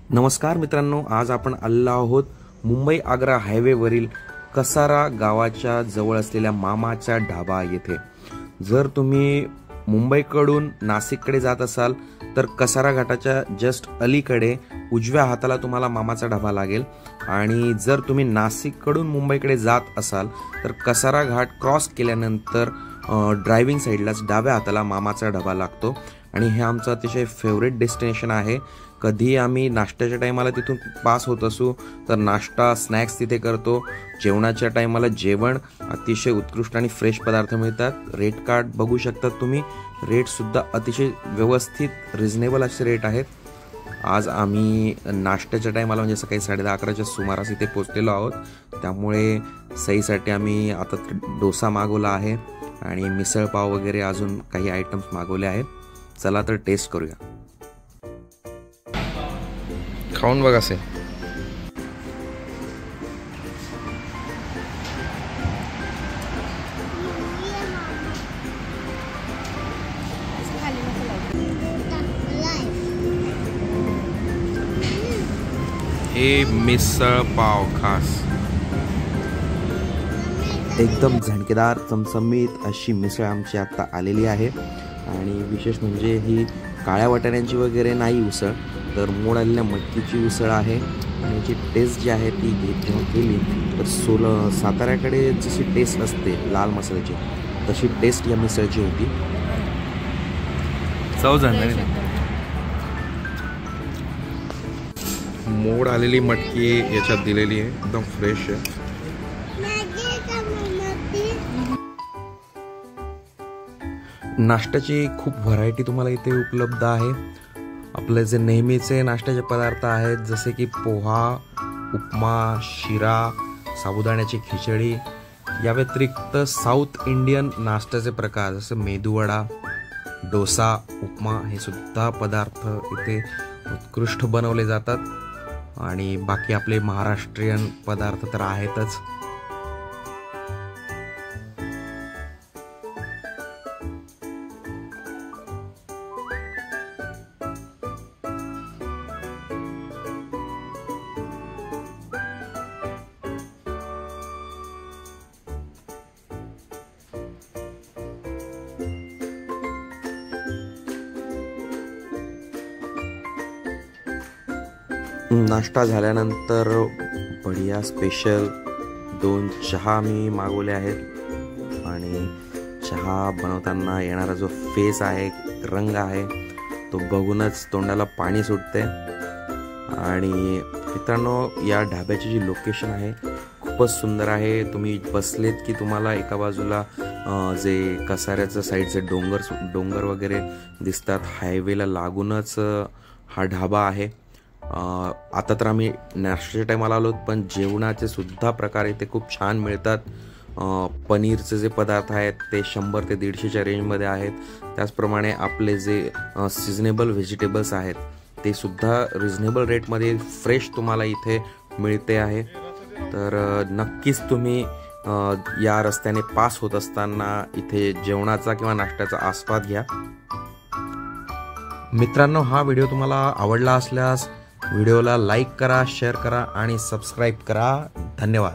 नमस्कार मित्रांनो, आज आपण आलो आहोत मुंबई आग्रा हायवेवरील कसारा गावाच्या जवळ असलेल्या मामाचा ढाबा येथे। जर तुम्ही मुंबईकडून नाशिककडे जात असाल तर कसारा घाटाच्या जस्ट अलीकडे उजव्या हाताला तुम्हाला मामाचा ढाबा लागेल आणि जर तुम्ही नाशिककडून मुंबईकडे जात असाल तर कसारा घाट क्रॉस केल्यानंतर ड्रायव्हिंग साइडलाच डाव्या हाताला मामाचा ढाबा लागतो आणि हे आमचं अतिशय फेवरेट डेस्टिनेशन आहे। कधी आम्ही नाश्त्याच्या टायमाला तिथून पास होत असू तर नाश्ता स्नॅक्स तिथे करतो, जेवणाच्या टायमाला जेवण अतिशय उत्कृष्ट आणि फ्रेश पदार्थ मिळतात। रेट कार्ड बघू शकता तुम्ही, रेट सुद्धा अतिशय व्यवस्थित रिझनेबल असे रेट आहेत। आज आम्ही नाश्त्याच्या टायमाला म्हणजे सकाळी 10:30च्या सुमारास इथे पोहोचलेलो आहोत, त्यामुळे सईसाठी आम्ही आता डोसा मागवला आहे आणि मिसळ पाव वगैरे अजून काही आयटम्स मागवले आहेत। चला तर टेस्ट करूया, खाऊन बघा से। हे मिसळ पाव खास एकदम झणकेदार चमचमीत अशी मिसळ आमची आता आलेली आहे आणि विशेष म्हणजे ही काळ्या वाटाण्यांची वगैरे नाही उसळ, तर मोड आलेल्या मटकीची उसळ आहे आणि याची टेस्ट जी आहे ती जेव्हा केली तर साताऱ्याकडे जशी टेस्ट असते लाल मसाल्याची तशी टेस्ट या मिसळची होती। चव जाणार, मोड आलेली मटकी याच्यात दिलेली आहे, एकदम फ्रेश आहे। नाश्त्याची खूप व्हरायटी तुम्हाला इथे उपलब्ध आहे। आपले जे नेहमीचे नाश्त्याचे पदार्थ आहेत जसे की पोहा, उपमा, शिरा, साबुदाण्याची खिचडी, या व्यतिरिक्त साऊथ इंडियन नाश्त्याचे प्रकार जसे मेदूवडा, डोसा, उपमा हे सुद्धा पदार्थ इथे उत्कृष्ट बनवले जातात आणि बाकी आपले महाराष्ट्रीयन पदार्थ तर आहेतच। नाश्ता झाल्यानंतर बढिया स्पेशल 2 चहा मी मागवले आहेत आणि चहा बनवताना येणारा जो फेस आहे, रंग आहे, तो बघूनच तोंडाला पाणी सुटते। आणि मित्रांनो, या ढाब्याची जी लोकेशन आहे खूपच सुंदर आहे। तुम्ही बसलेत की तुम्हाला एका बाजूला जे कसाऱ्याचं साईडचे डोंगर वगैरे दिसतात, हायवेला लागूनच हा ढाबा आहे। आता तर आम्ही नाश्त्याच्या टायमाला आलो, पण जेवणाचे सुद्धा प्रकार इथे खूप छान मिळतात। पनीरचे जे पदार्थ आहेत ते 100 ते 150च्या रेंजमध्ये आहेत, त्याचप्रमाणे आपले जे सिजनेबल व्हेजिटेबल्स आहेत ते सुद्धा रिझनेबल रेटमध्ये फ्रेश तुम्हाला इथे मिळते आहे। तर नक्कीच तुम्ही या रस्त्याने पास होत असताना इथे जेवणाचा किंवा नाश्त्याचा आस्वाद घ्या। मित्रांनो, हा व्हिडिओ तुम्हाला आवडला असल्यास व्हिडिओला लाईक करा, शेअर करा आणि सबस्क्राईब करा। धन्यवाद।